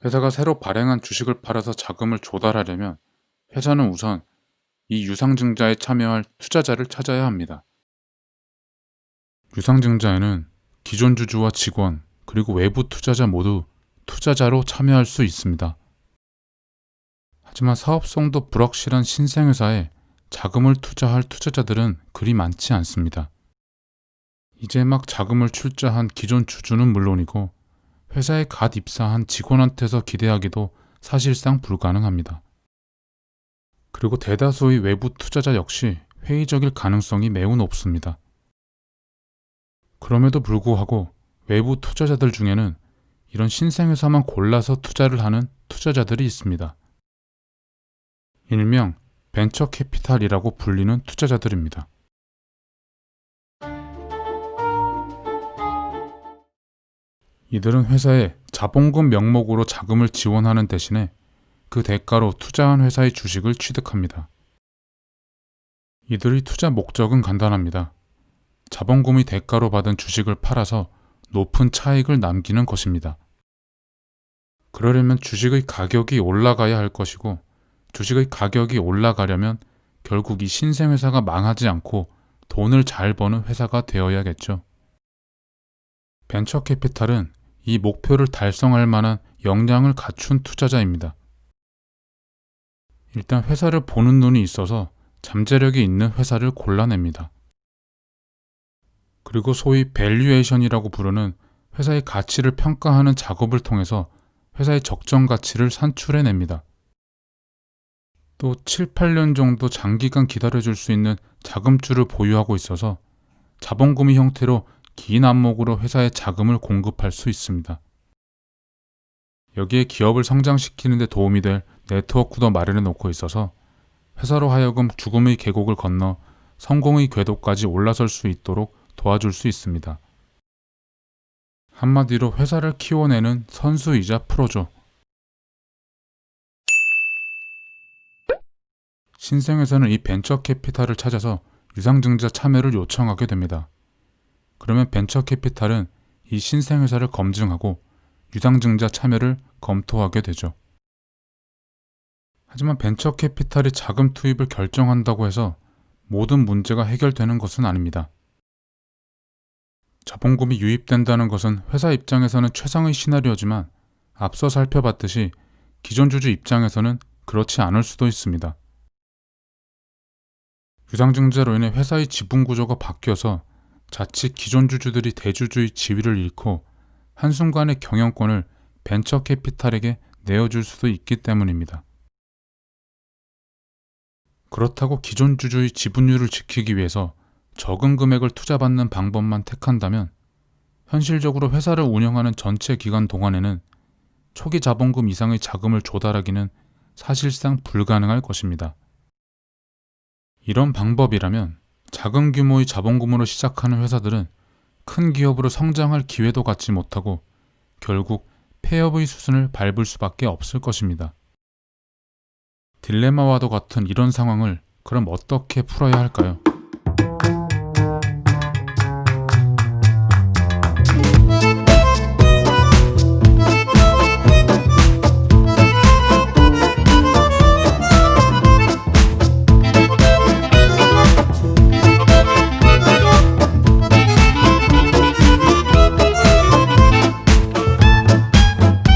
회사가 새로 발행한 주식을 팔아서 자금을 조달하려면 회사는 우선 이 유상증자에 참여할 투자자를 찾아야 합니다. 유상증자에는 기존 주주와 직원, 그리고 외부 투자자 모두 투자자로 참여할 수 있습니다. 하지만 사업성도 불확실한 신생회사에 자금을 투자할 투자자들은 그리 많지 않습니다. 이제 막 자금을 출자한 기존 주주는 물론이고 회사에 갓 입사한 직원한테서 기대하기도 사실상 불가능합니다. 그리고 대다수의 외부 투자자 역시 회의적일 가능성이 매우 높습니다. 그럼에도 불구하고 외부 투자자들 중에는 이런 신생회사만 골라서 투자를 하는 투자자들이 있습니다. 일명 벤처 캐피탈이라고 불리는 투자자들입니다. 이들은 회사에 자본금 명목으로 자금을 지원하는 대신에 그 대가로 투자한 회사의 주식을 취득합니다. 이들의 투자 목적은 간단합니다. 자본금의 대가로 받은 주식을 팔아서 높은 차익을 남기는 것입니다. 그러려면 주식의 가격이 올라가야 할 것이고, 주식의 가격이 올라가려면 결국 이 신생회사가 망하지 않고 돈을 잘 버는 회사가 되어야겠죠. 벤처 캐피탈은 이 목표를 달성할 만한 역량을 갖춘 투자자입니다. 일단 회사를 보는 눈이 있어서 잠재력이 있는 회사를 골라냅니다. 그리고 소위 밸류에이션이라고 부르는 회사의 가치를 평가하는 작업을 통해서 회사의 적정 가치를 산출해냅니다. 또 7, 8년 정도 장기간 기다려줄 수 있는 자금줄을 보유하고 있어서 자본금의 형태로 긴 안목으로 회사에 자금을 공급할 수 있습니다. 여기에 기업을 성장시키는 데 도움이 될 네트워크도 마련해 놓고 있어서 회사로 하여금 죽음의 계곡을 건너 성공의 궤도까지 올라설 수 있도록 도와줄 수 있습니다. 한마디로 회사를 키워내는 선수이자 프로죠. 신생회사는 이 벤처 캐피탈을 찾아서 유상증자 참여를 요청하게 됩니다. 그러면 벤처 캐피탈은 이 신생회사를 검증하고 유상증자 참여를 검토하게 되죠. 하지만 벤처 캐피탈이 자금 투입을 결정한다고 해서 모든 문제가 해결되는 것은 아닙니다. 자본금이 유입된다는 것은 회사 입장에서는 최상의 시나리오지만 앞서 살펴봤듯이 기존 주주 입장에서는 그렇지 않을 수도 있습니다. 유상증자로 인해 회사의 지분 구조가 바뀌어서 자칫 기존 주주들이 대주주의 지위를 잃고 한순간에 경영권을 벤처 캐피탈에게 내어줄 수도 있기 때문입니다. 그렇다고 기존 주주의 지분율을 지키기 위해서 적은 금액을 투자받는 방법만 택한다면 현실적으로 회사를 운영하는 전체 기간 동안에는 초기 자본금 이상의 자금을 조달하기는 사실상 불가능할 것입니다. 이런 방법이라면 작은 규모의 자본금으로 시작하는 회사들은 큰 기업으로 성장할 기회도 갖지 못하고 결국 폐업의 수순을 밟을 수밖에 없을 것입니다. 딜레마와도 같은 이런 상황을 그럼 어떻게 풀어야 할까요?